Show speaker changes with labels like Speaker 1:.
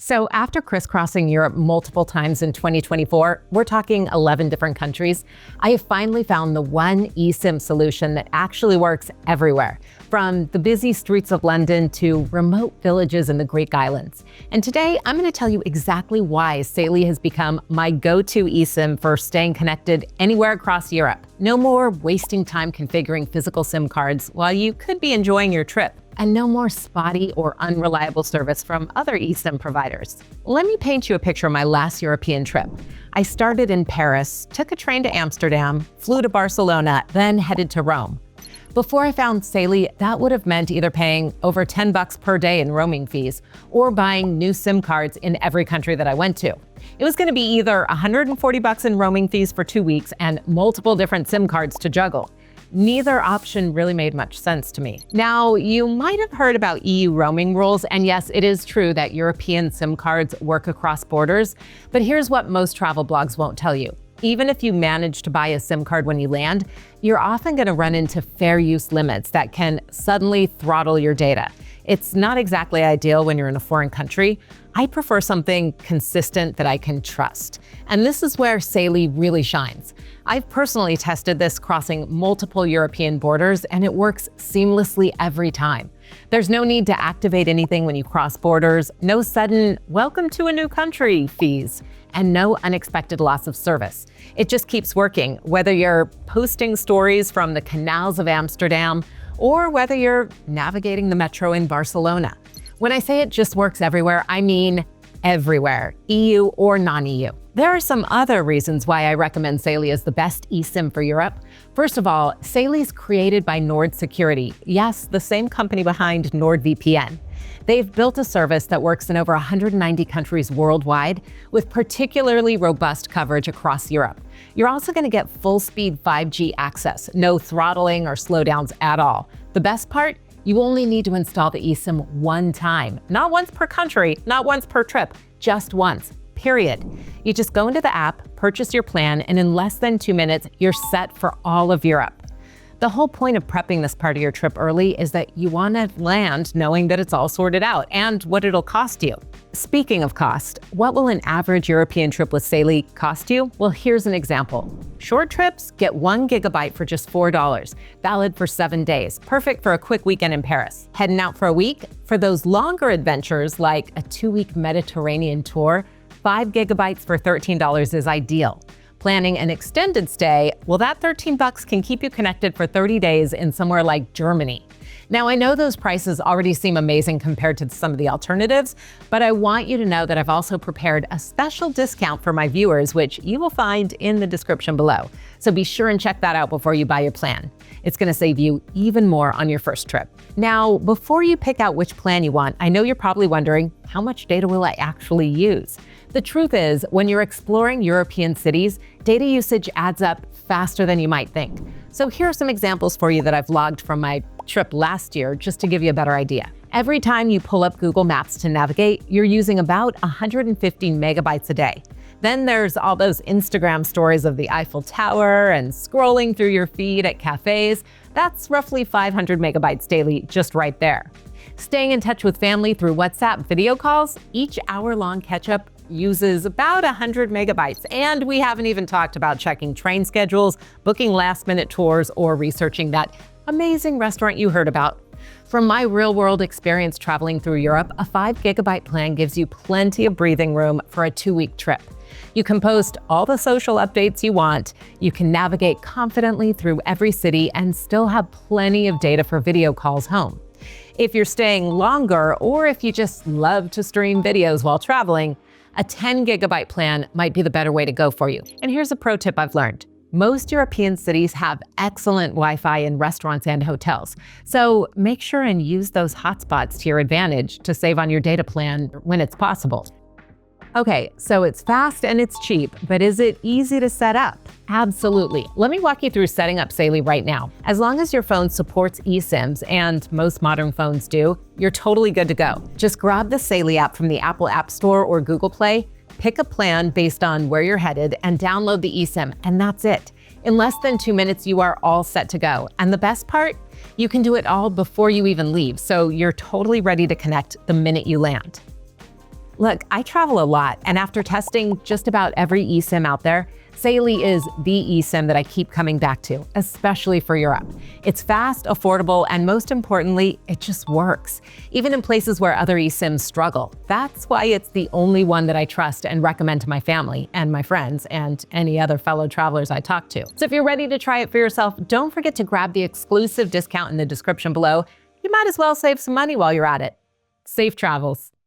Speaker 1: So after crisscrossing Europe multiple times in 2024, we're talking 11 different countries, I have finally found the one eSIM solution that actually works everywhere, from the busy streets of London to remote villages in the Greek islands. And today, I'm going to tell you exactly why Saily has become my go-to eSIM for staying connected anywhere across Europe. No more wasting time configuring physical SIM cards while you could be enjoying your trip. And no more spotty or unreliable service from other eSIM providers. Let me paint you a picture of my last European trip. I started in Paris, took a train to Amsterdam, flew to Barcelona, then headed to Rome. Before I found Saily, that would have meant either paying over $10 per day in roaming fees or buying new SIM cards in every country that I went to. It was going to be either $140 in roaming fees for 2 weeks and multiple different SIM cards to juggle. Neither option really made much sense to me. Now, you might have heard about EU roaming rules, and yes, it is true that European SIM cards work across borders, but here's what most travel blogs won't tell you. Even if you manage to buy a SIM card when you land, you're often going to run into fair use limits that can suddenly throttle your data. It's not exactly ideal when you're in a foreign country. I prefer something consistent that I can trust. And this is where Saily really shines. I've personally tested this crossing multiple European borders, and it works seamlessly every time. There's no need to activate anything when you cross borders, no sudden "welcome to a new country" fees, and no unexpected loss of service. It just keeps working, whether you're posting stories from the canals of Amsterdam or whether you're navigating the metro in Barcelona. When I say it just works everywhere, I mean everywhere, EU or non-EU. There are some other reasons why I recommend Saily as the best eSIM for Europe. First of all, Saily's created by Nord Security. Yes, the same company behind NordVPN. They've built a service that works in over 190 countries worldwide with particularly robust coverage across Europe. You're also going to get full-speed 5G access, no throttling or slowdowns at all. The best part? You only need to install the eSIM one time. Not once per country, not once per trip, just once, period. You just go into the app, purchase your plan, and in less than 2 minutes, you're set for all of Europe. The whole point of prepping this part of your trip early is that you want to land knowing that it's all sorted out and what it'll cost you. Speaking of cost, what will an average European trip with Saily cost you? Well, here's an example. Short trips get 1 gigabyte for just $4, valid for 7 days, perfect for a quick weekend in Paris. Heading out for a week? For those longer adventures, like a 2-week Mediterranean tour, 5 gigabytes for $13 is ideal. Planning an extended stay, well, that $13 can keep you connected for 30 days in somewhere like Germany. Now, I know those prices already seem amazing compared to some of the alternatives, but I want you to know that I've also prepared a special discount for my viewers, which you will find in the description below. So be sure and check that out before you buy your plan. It's going to save you even more on your first trip. Now, before you pick out which plan you want, I know you're probably wondering, how much data will I actually use? The truth is, when you're exploring European cities, data usage adds up faster than you might think. So here are some examples for you that I've logged from my trip last year, just to give you a better idea. Every time you pull up Google Maps to navigate, you're using about 150 megabytes a day. Then there's all those Instagram stories of the Eiffel Tower and scrolling through your feed at cafes. That's roughly 500 megabytes daily just right there. Staying in touch with family through WhatsApp video calls, each hour-long catch-up uses about 100 megabytes. And we haven't even talked about checking train schedules, booking last-minute tours, or researching that amazing restaurant you heard about. From my real-world experience traveling through Europe, a 5 gigabyte plan gives you plenty of breathing room for a 2-week trip. You can post all the social updates you want, you can navigate confidently through every city, and still have plenty of data for video calls home. If you're staying longer, or if you just love to stream videos while traveling, a 10 gigabyte plan might be the better way to go for you. And here's a pro tip I've learned. Most European cities have excellent Wi-Fi in restaurants and hotels. So make sure and use those hotspots to your advantage to save on your data plan when it's possible. Okay, so it's fast and it's cheap, but is it easy to set up? Absolutely. Let me walk you through setting up Saily right now. As long as your phone supports eSIMs, and most modern phones do, you're totally good to go. Just grab the Saily app from the Apple App Store or Google Play, pick a plan based on where you're headed, and download the eSIM, and that's it. In less than 2 minutes, you are all set to go. And the best part? You can do it all before you even leave, so you're totally ready to connect the minute you land. Look, I travel a lot, and after testing just about every eSIM out there, Saily is the eSIM that I keep coming back to, especially for Europe. It's fast, affordable, and most importantly, it just works. Even in places where other eSIMs struggle. That's why it's the only one that I trust and recommend to my family and my friends and any other fellow travelers I talk to. So if you're ready to try it for yourself, don't forget to grab the exclusive discount in the description below. You might as well save some money while you're at it. Safe travels.